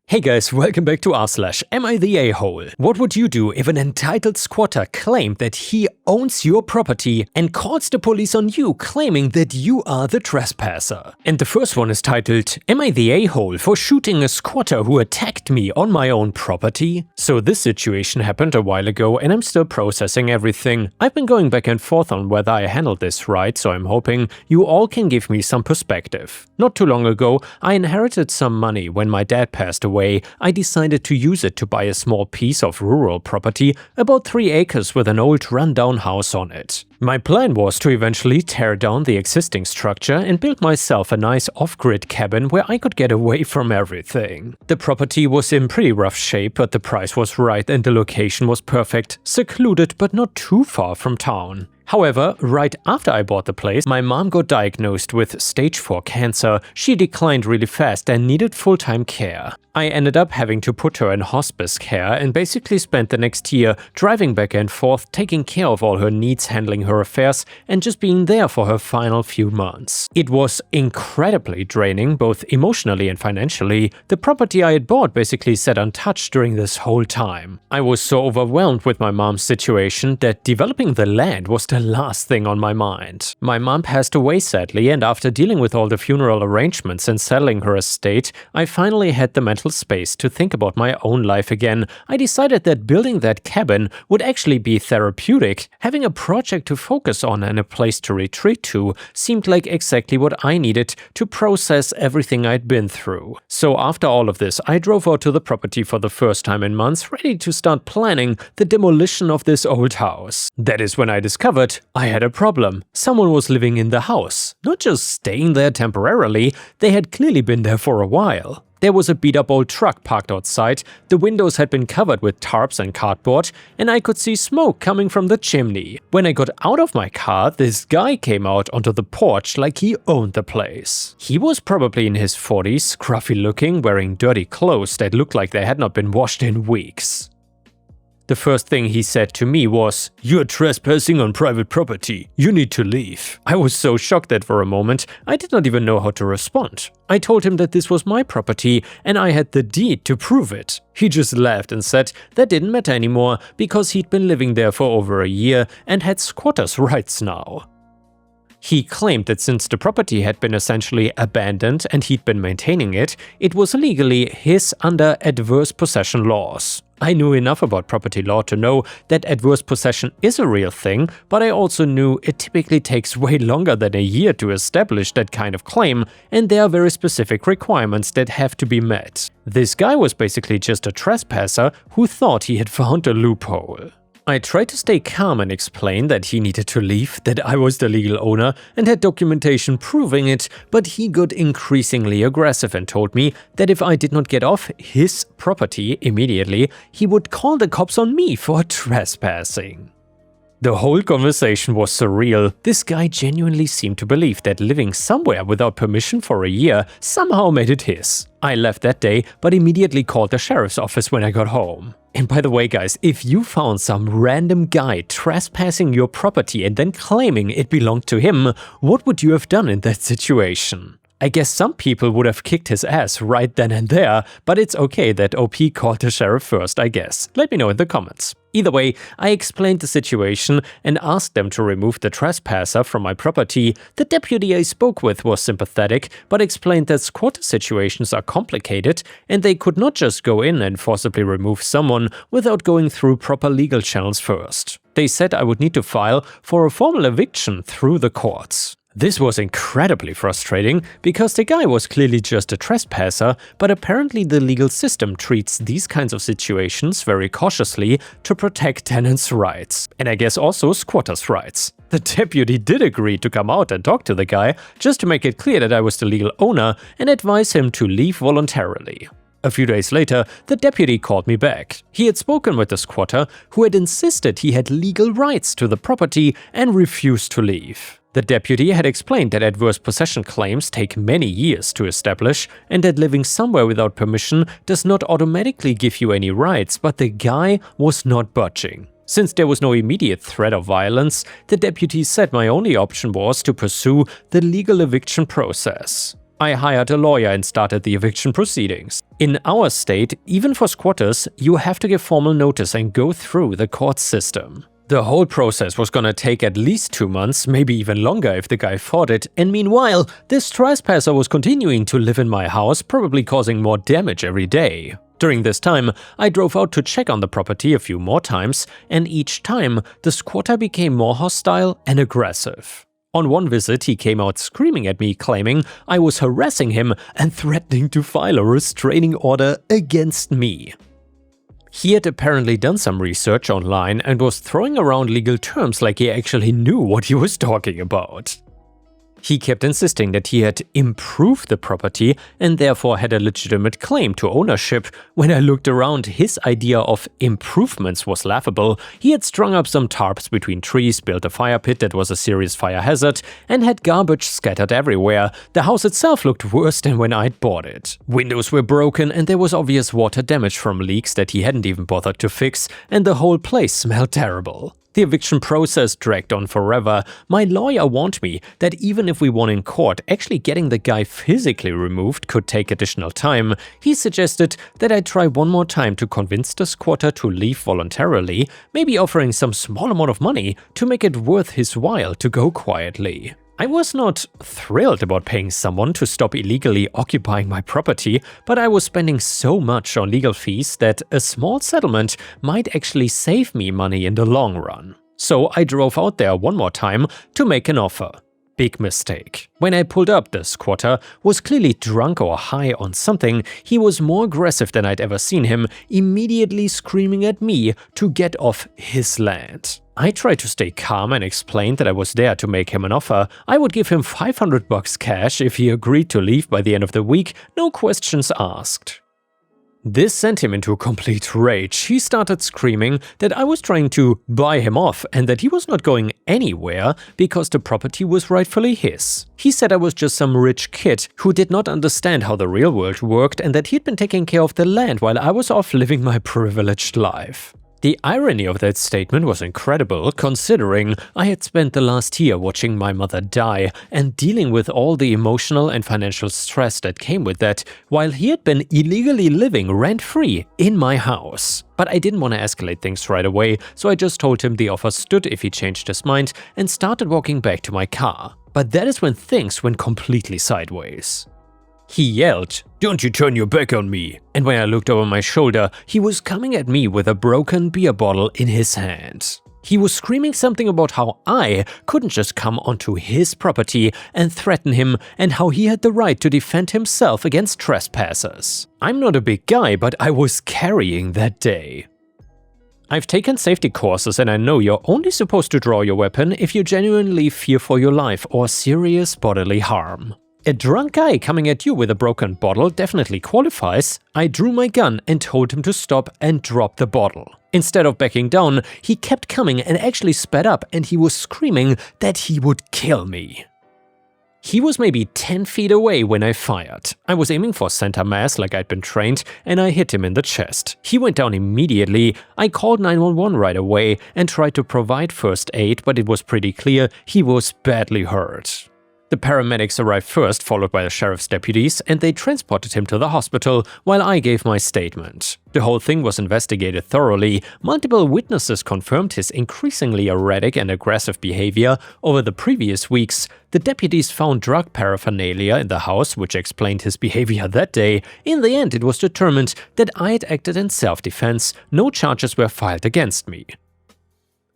Hey guys, welcome back to r/AmITheA hole. What would you do if an entitled squatter claimed that he owns your property and calls the police on you claiming that you are the trespasser? And the first one is titled, "Am I the a-hole for shooting a squatter who attacked me on my own property?" So this situation happened a while ago and I'm still processing everything. I've been going back and forth on whether I handled this right, so I'm hoping you all can give me some perspective. Not too long ago, I inherited some money when my dad passed away. I decided to use it to buy a small piece of rural property, about 3 acres with an old rundown house on it. My plan was to eventually tear down the existing structure and build myself a nice off-grid cabin where I could get away from everything. The property was in pretty rough shape, but the price was right and the location was perfect, secluded but not too far from town. However, right after I bought the place, my mom got diagnosed with stage 4 cancer. She declined really fast and needed full-time care. I ended up having to put her in hospice care and basically spent the next year driving back and forth, taking care of all her needs, handling her affairs, and just being there for her final few months. It was incredibly draining, both emotionally and financially. The property I had bought basically sat untouched during this whole time. I was so overwhelmed with my mom's situation that developing the land was the last thing on my mind. My mom passed away sadly, and after dealing with all the funeral arrangements and settling her estate, I finally had the mental space to think about my own life again. I decided that building that cabin would actually be therapeutic. Having a project to focus on and a place to retreat to seemed like exactly what I needed to process everything I'd been through. So after all of this, I drove out to the property for the first time in months, ready to start planning the demolition of this old house. That is when I discovered I had a problem. Someone was living in the house. Not just staying there temporarily, they had clearly been there for a while. There was a beat-up old truck parked outside, the windows had been covered with tarps and cardboard, and I could see smoke coming from the chimney. When I got out of my car, this guy came out onto the porch like he owned the place. He was probably in his 40s, scruffy looking, wearing dirty clothes that looked like they had not been washed in weeks. The first thing he said to me was, "You're trespassing on private property. You need to leave." I was so shocked that for a moment, I did not even know how to respond. I told him that this was my property and I had the deed to prove it. He just laughed and said that didn't matter anymore because he'd been living there for over a year and had squatters' rights now. He claimed that since the property had been essentially abandoned and he'd been maintaining it, it was legally his under adverse possession laws. I knew enough about property law to know that adverse possession is a real thing, but I also knew it typically takes way longer than a year to establish that kind of claim, and there are very specific requirements that have to be met. This guy was basically just a trespasser who thought he had found a loophole. I tried to stay calm and explain that he needed to leave, that I was the legal owner and had documentation proving it, but he got increasingly aggressive and told me that if I did not get off his property immediately, he would call the cops on me for trespassing. The whole conversation was surreal. This guy genuinely seemed to believe that living somewhere without permission for a year somehow made it his. I left that day, but immediately called the sheriff's office when I got home. And by the way guys, if you found some random guy trespassing your property and then claiming it belonged to him, what would you have done in that situation? I guess some people would have kicked his ass right then and there, but it's okay that OP called the sheriff first, I guess. Let me know in the comments. Either way, I explained the situation and asked them to remove the trespasser from my property. The deputy I spoke with was sympathetic, but explained that squatter situations are complicated and they could not just go in and forcibly remove someone without going through proper legal channels first. They said I would need to file for a formal eviction through the courts. This was incredibly frustrating because the guy was clearly just a trespasser, but apparently the legal system treats these kinds of situations very cautiously to protect tenants' rights, and I guess also squatters' rights. The deputy did agree to come out and talk to the guy just to make it clear that I was the legal owner and advise him to leave voluntarily. A few days later, the deputy called me back. He had spoken with the squatter, who had insisted he had legal rights to the property and refused to leave. The deputy had explained that adverse possession claims take many years to establish and that living somewhere without permission does not automatically give you any rights, but the guy was not budging. Since there was no immediate threat of violence, the deputy said my only option was to pursue the legal eviction process. I hired a lawyer and started the eviction proceedings. In our state, even for squatters, you have to give formal notice and go through the court system. The whole process was gonna take at least 2 months, maybe even longer if the guy fought it, and meanwhile, this trespasser was continuing to live in my house, probably causing more damage every day. During this time, I drove out to check on the property a few more times, and each time, the squatter became more hostile and aggressive. On one visit, he came out screaming at me, claiming I was harassing him and threatening to file a restraining order against me. He had apparently done some research online and was throwing around legal terms like he actually knew what he was talking about. He kept insisting that he had improved the property and therefore had a legitimate claim to ownership. When I looked around, his idea of improvements was laughable. He had strung up some tarps between trees, built a fire pit that was a serious fire hazard, and had garbage scattered everywhere. The house itself looked worse than when I'd bought it. Windows were broken and there was obvious water damage from leaks that he hadn't even bothered to fix, and the whole place smelled terrible. The eviction process dragged on forever. My lawyer warned me that even if we won in court, actually getting the guy physically removed could take additional time. He suggested that I try one more time to convince the squatter to leave voluntarily, maybe offering some small amount of money to make it worth his while to go quietly. I was not thrilled about paying someone to stop illegally occupying my property, but I was spending so much on legal fees that a small settlement might actually save me money in the long run. So I drove out there one more time to make an offer. Big mistake. When I pulled up, the squatter was clearly drunk or high on something. He was more aggressive than I'd ever seen him, immediately screaming at me to get off his land. I tried to stay calm and explained that I was there to make him an offer. I would give him $500 cash if he agreed to leave by the end of the week, no questions asked. This sent him into a complete rage. He started screaming that I was trying to buy him off and that he was not going anywhere because the property was rightfully his. He said I was just some rich kid who did not understand how the real world worked and that he'd been taking care of the land while I was off living my privileged life. The irony of that statement was incredible, considering I had spent the last year watching my mother die and dealing with all the emotional and financial stress that came with that, while he had been illegally living rent-free in my house. But I didn't want to escalate things right away, so I just told him the offer stood if he changed his mind and started walking back to my car. But that is when things went completely sideways. He yelled, "Don't you turn your back on me!" And when I looked over my shoulder, he was coming at me with a broken beer bottle in his hand. He was screaming something about how I couldn't just come onto his property and threaten him and how he had the right to defend himself against trespassers. I'm not a big guy, but I was carrying that day. I've taken safety courses and I know you're only supposed to draw your weapon if you genuinely fear for your life or serious bodily harm. A drunk guy coming at you with a broken bottle definitely qualifies. I drew my gun and told him to stop and drop the bottle. Instead of backing down, he kept coming and actually sped up, and he was screaming that he would kill me. He was maybe 10 feet away when I fired. I was aiming for center mass like I'd been trained, and I hit him in the chest. He went down immediately. I called 911 right away and tried to provide first aid, but it was pretty clear he was badly hurt. The paramedics arrived first, followed by the sheriff's deputies, and they transported him to the hospital while I gave my statement. The whole thing was investigated thoroughly. Multiple witnesses confirmed his increasingly erratic and aggressive behavior over the previous weeks. The deputies found drug paraphernalia in the house, which explained his behavior that day. In the end, it was determined that I had acted in self-defense. No charges were filed against me.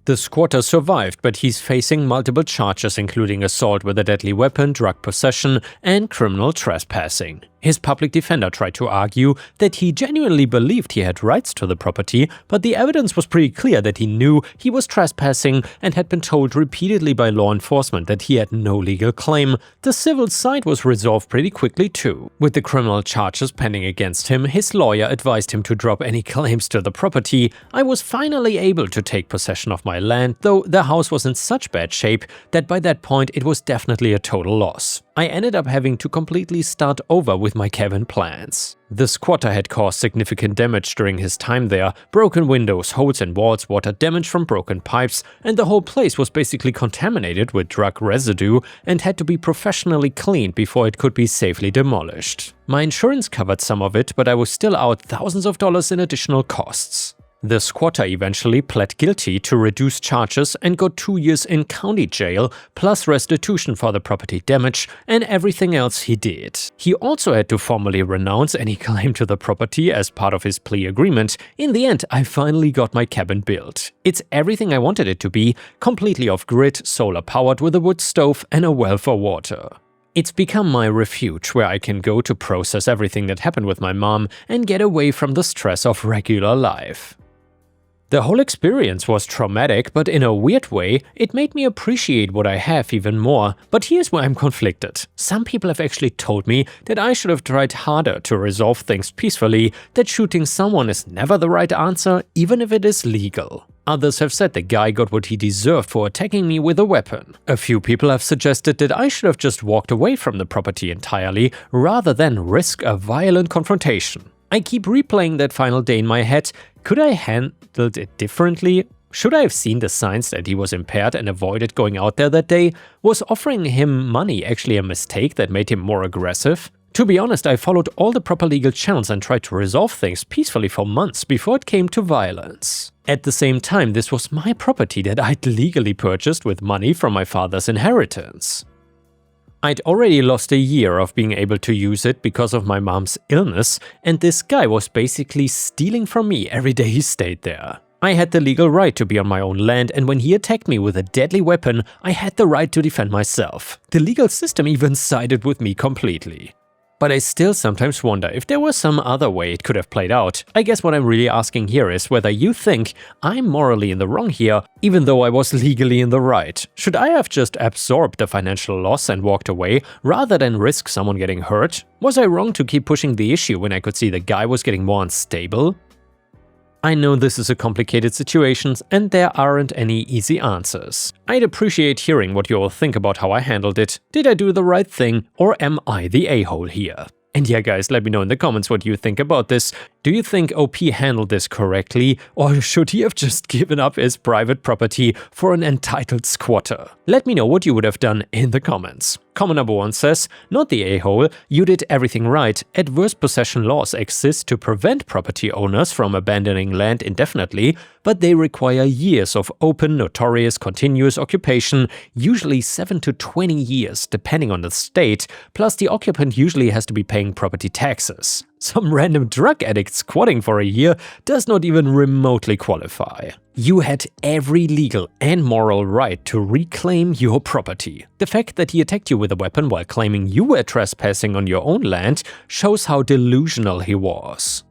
The squatter survived, but he's facing multiple charges including assault with a deadly weapon, drug possession, and criminal trespassing. His public defender tried to argue that he genuinely believed he had rights to the property, but the evidence was pretty clear that he knew he was trespassing and had been told repeatedly by law enforcement that he had no legal claim. The civil side was resolved pretty quickly too. With the criminal charges pending against him, his lawyer advised him to drop any claims to the property. I was finally able to take possession of my land, though the house was in such bad shape that by that point it was definitely a total loss. I ended up having to completely start over with my cabin plans. The squatter had caused significant damage during his time there: broken windows, holes in walls, water damage from broken pipes, and the whole place was basically contaminated with drug residue and had to be professionally cleaned before it could be safely demolished. My insurance covered some of it, but I was still out thousands of dollars in additional costs. The squatter eventually pled guilty to reduced charges and got 2 years in county jail, plus restitution for the property damage and everything else he did. He also had to formally renounce any claim to the property as part of his plea agreement. In the end, I finally got my cabin built. It's everything I wanted it to be, completely off-grid, solar-powered with a wood stove and a well for water. It's become my refuge where I can go to process everything that happened with my mom and get away from the stress of regular life. The whole experience was traumatic, but in a weird way, it made me appreciate what I have even more. But here's where I'm conflicted. Some people have actually told me that I should have tried harder to resolve things peacefully, that shooting someone is never the right answer, even if it is legal. Others have said the guy got what he deserved for attacking me with a weapon. A few people have suggested that I should have just walked away from the property entirely, rather than risk a violent confrontation. I keep replaying that final day in my head. Could I handled it differently? Should I have seen the signs that he was impaired and avoided going out there that day? Was offering him money actually a mistake that made him more aggressive? To be honest, I followed all the proper legal channels and tried to resolve things peacefully for months before it came to violence. At the same time, this was my property that I'd legally purchased with money from my father's inheritance. I'd already lost a year of being able to use it because of my mom's illness, and this guy was basically stealing from me every day he stayed there. I had the legal right to be on my own land, and when he attacked me with a deadly weapon, I had the right to defend myself. The legal system even sided with me completely. But I still sometimes wonder if there was some other way it could have played out. I guess what I'm really asking here is whether you think I'm morally in the wrong here, even though I was legally in the right. Should I have just absorbed the financial loss and walked away, rather than risk someone getting hurt? Was I wrong to keep pushing the issue when I could see the guy was getting more unstable? I know this is a complicated situation and there aren't any easy answers. I'd appreciate hearing what you all think about how I handled it. Did I do the right thing, or am I the a-hole here? And yeah guys, let me know in the comments what you think about this. Do you think OP handled this correctly, or should he have just given up his private property for an entitled squatter? Let me know what you would have done in the comments. Comment number 1 says, not the a-hole, you did everything right. Adverse possession laws exist to prevent property owners from abandoning land indefinitely, but they require years of open, notorious, continuous occupation, usually 7 to 20 years, depending on the state, plus the occupant usually has to be paying property taxes. Some random drug addict squatting for a year does not even remotely qualify. You had every legal and moral right to reclaim your property. The fact that he attacked you with a weapon while claiming you were trespassing on your own land shows how delusional he was.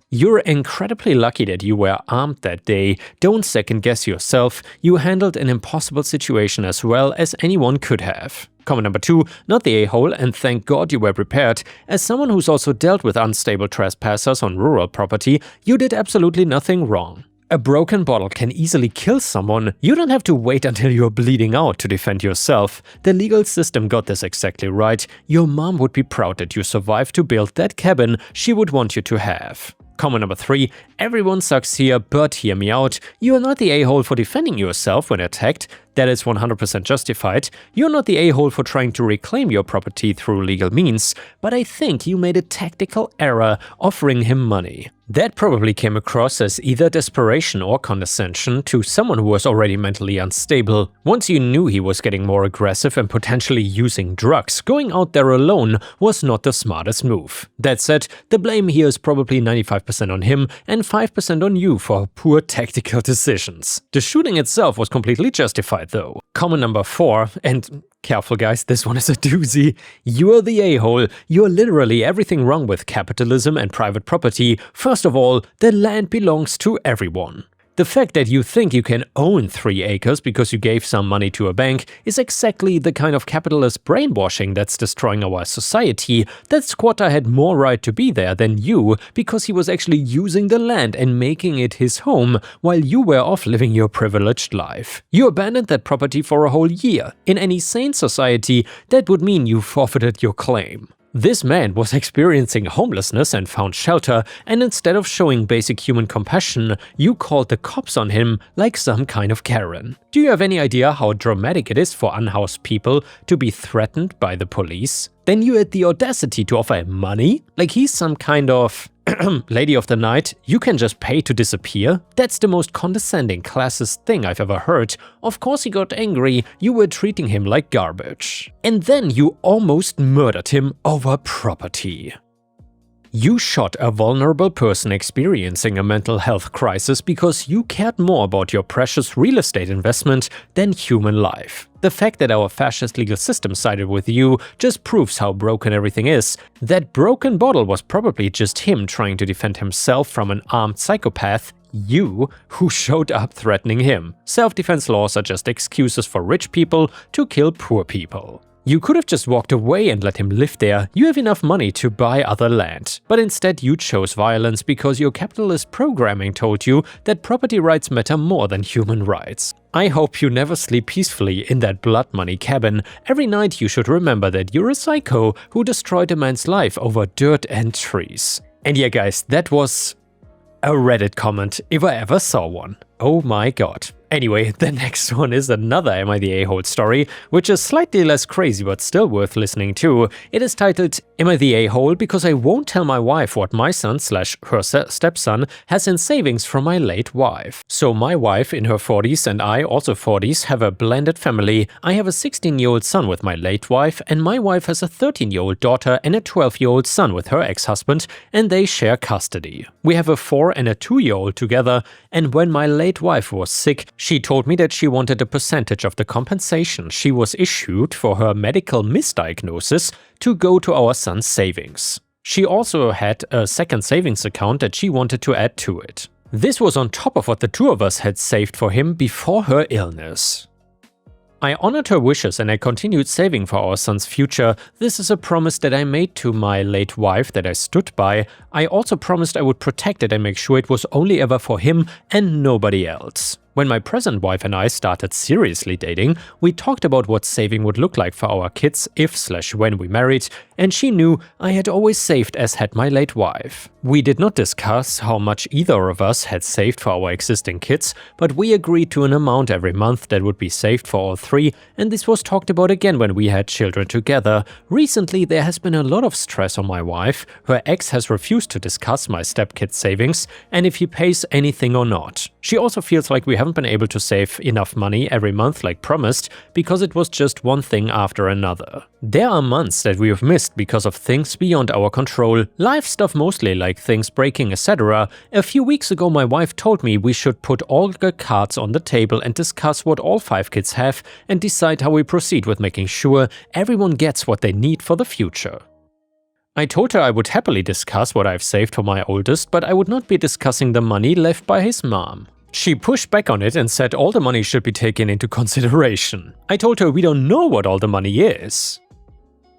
You're incredibly lucky that you were armed that day. Don't second guess yourself. You handled an impossible situation as well as anyone could have. Comment number 2, not the a-hole, and thank God you were prepared. As someone who's also dealt with unstable trespassers on rural property, you did absolutely nothing wrong. A broken bottle can easily kill someone. You don't have to wait until you're bleeding out to defend yourself. The legal system got this exactly right. Your mom would be proud that you survived to build that cabin she would want you to have. Comment number 3, everyone sucks here, but hear me out. You are not the a-hole for defending yourself when attacked. That is 100% justified. You're not the a-hole for trying to reclaim your property through legal means, but I think you made a tactical error offering him money. That probably came across as either desperation or condescension to someone who was already mentally unstable. Once you knew he was getting more aggressive and potentially using drugs, going out there alone was not the smartest move. That said, the blame here is probably 95% on him and 5% on you for poor tactical decisions. The shooting itself was completely justified though. Comment number 4, and careful guys, this one is a doozy. You're the a-hole. You're literally everything wrong with capitalism and private property. First of all, the land belongs to everyone. The fact that you think you can own 3 acres because you gave some money to a bank is exactly the kind of capitalist brainwashing that's destroying our society. That squatter had more right to be there than you because he was actually using the land and making it his home while you were off living your privileged life. You abandoned that property for a whole year. In any sane society, that would mean you forfeited your claim. This man was experiencing homelessness and found shelter, and instead of showing basic human compassion, you called the cops on him like some kind of Karen. Do you have any idea how dramatic it is for unhoused people to be threatened by the police? Then you had the audacity to offer him money? Like he's some kind of lady of the night you can just pay to disappear? That's the most condescending, classist thing I've ever heard. Of course he got angry, you were treating him like garbage. And then you almost murdered him over property. You shot a vulnerable person experiencing a mental health crisis because you cared more about your precious real estate investment than human life. The fact that our fascist legal system sided with you just proves how broken everything is. That broken bottle was probably just him trying to defend himself from an armed psychopath, you, who showed up threatening him. Self-defense laws are just excuses for rich people to kill poor people. You could have just walked away and let him live there. You have enough money to buy other land. But instead you chose violence because your capitalist programming told you that property rights matter more than human rights. I hope you never sleep peacefully in that blood money cabin. Every night you should remember that you're a psycho who destroyed a man's life over dirt and trees. And yeah guys, that was a Reddit comment if I ever saw one. Oh my god. Anyway, the next one is another Am I the A-hole story, which is slightly less crazy but still worth listening to. It is titled, Am I the A-hole because I won't tell my wife what my son/her stepson has in savings from my late wife. So my wife in her 40s and I, also 40s, have a blended family. I have a 16-year-old son with my late wife, and my wife has a 13-year-old daughter and a 12-year-old son with her ex-husband, and they share custody. We have a 4- and a 2-year-old together, and when my late wife was sick, she told me that she wanted a percentage of the compensation she was issued for her medical misdiagnosis to go to our son's savings. She also had a second savings account that she wanted to add to it. This was on top of what the two of us had saved for him before her illness. I honored her wishes and I continued saving for our son's future. This is a promise that I made to my late wife that I stood by. I also promised I would protect it and make sure it was only ever for him and nobody else. When my present wife and I started seriously dating, we talked about what saving would look like for our kids if/when we married, and she knew I had always saved as had my late wife. We did not discuss how much either of us had saved for our existing kids, but we agreed to an amount every month that would be saved for all three, and this was talked about again when we had children together. Recently there has been a lot of stress on my wife. Her ex has refused to discuss my stepkid's savings and if he pays anything or not. She also feels like we haven't been able to save enough money every month like promised because it was just one thing after another. There are months that we have missed because of things beyond our control, life stuff mostly like things breaking, etc. A few weeks ago my wife told me we should put all the cards on the table and discuss what all 5 kids have and decide how we proceed with making sure everyone gets what they need for the future. I told her I would happily discuss what I've saved for my oldest, but I would not be discussing the money left by his mom. She pushed back on it and said all the money should be taken into consideration. I told her we don't know what all the money is.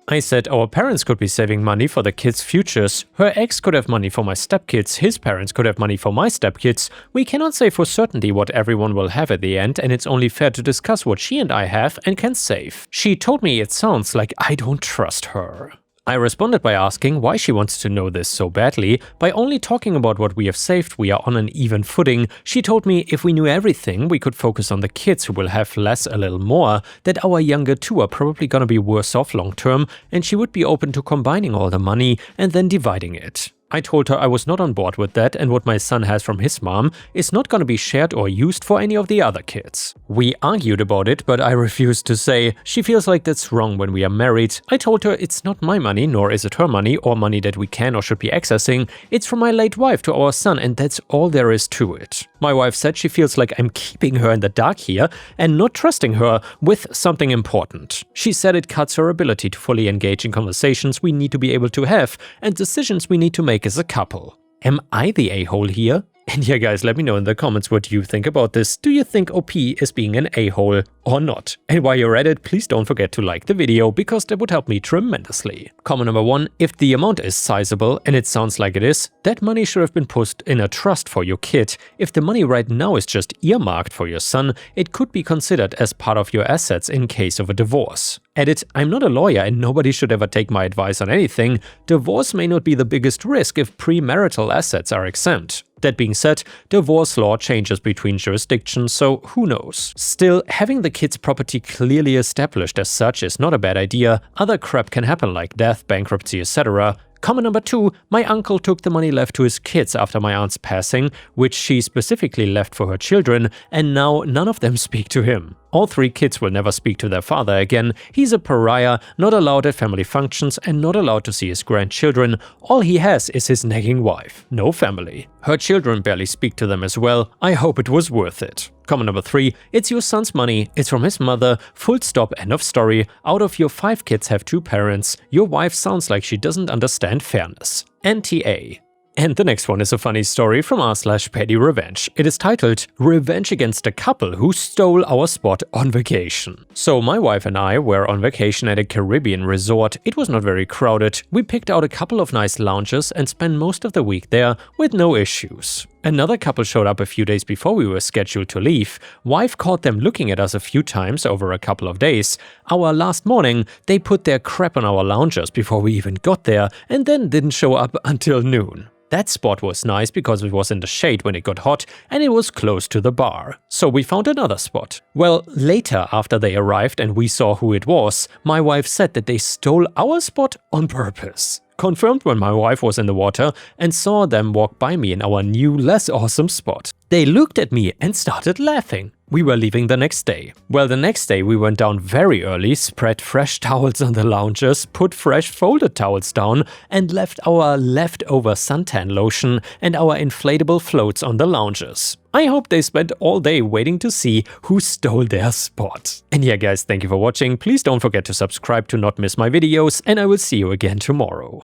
I said our parents could be saving money for the kids' futures, her ex could have money for my stepkids, his parents could have money for my stepkids. We cannot say for certainty what everyone will have at the end, and it's only fair to discuss what she and I have and can save. She told me it sounds like I don't trust her. I responded by asking why she wants to know this so badly. By only talking about what we have saved, we are on an even footing. She told me if we knew everything, we could focus on the kids who will have less a little more, that our younger two are probably gonna be worse off long term, and she would be open to combining all the money and then dividing it. I told her I was not on board with that and what my son has from his mom is not gonna be shared or used for any of the other kids. We argued about it, but I refused to say. She feels like that's wrong when we are married. I told her it's not my money, nor is it her money or money that we can or should be accessing. It's from my late wife to our son and that's all there is to it. My wife said she feels like I'm keeping her in the dark here and not trusting her with something important. She said it cuts her ability to fully engage in conversations we need to be able to have and decisions we need to make as a couple. Am I the a-hole here? And yeah guys, let me know in the comments what you think about this. Do you think OP is being an a-hole or not? And while you're at it, please don't forget to like the video, because that would help me tremendously. Comment number 1, if the amount is sizable, and it sounds like it is, that money should have been put in a trust for your kid. If the money right now is just earmarked for your son, it could be considered as part of your assets in case of a divorce. Edit, I'm not a lawyer and nobody should ever take my advice on anything. Divorce may not be the biggest risk if premarital assets are exempt. That being said, divorce law changes between jurisdictions, so who knows. Still, having the kid's property clearly established as such is not a bad idea. Other crap can happen like death, bankruptcy, etc. Comment number 2, my uncle took the money left to his kids after my aunt's passing, which she specifically left for her children, and now none of them speak to him. All 3 kids will never speak to their father again. He's a pariah, not allowed at family functions and not allowed to see his grandchildren. All he has is his nagging wife. No family. Her children barely speak to them as well. I hope it was worth it. Comment number 3, it's your son's money, it's from his mother, full stop, end of story. Out of your 5 kids have 2 parents. Your wife sounds like she doesn't understand fairness. NTA. And the next one is a funny story from r/PattyRevenge. It is titled, Revenge Against a Couple Who Stole Our Spot on Vacation. So my wife and I were on vacation at a Caribbean resort. It was not very crowded. We picked out a couple of nice lounges and spent most of the week there with no issues. Another couple showed up a few days before we were scheduled to leave. Wife caught them looking at us a few times over a couple of days. Our last morning, they put their crap on our loungers before we even got there and then didn't show up until noon. That spot was nice because it was in the shade when it got hot and it was close to the bar. So we found another spot. Well, later after they arrived and we saw who it was, my wife said that they stole our spot on purpose. Confirmed when my wife was in the water and saw them walk by me in our new, less awesome spot. They looked at me and started laughing. We were leaving the next day. Well, the next day we went down very early, spread fresh towels on the loungers, put fresh folded towels down, and left our leftover suntan lotion and our inflatable floats on the loungers. I hope they spent all day waiting to see who stole their spot. And yeah guys, thank you for watching. Please don't forget to subscribe to not miss my videos, and I will see you again tomorrow.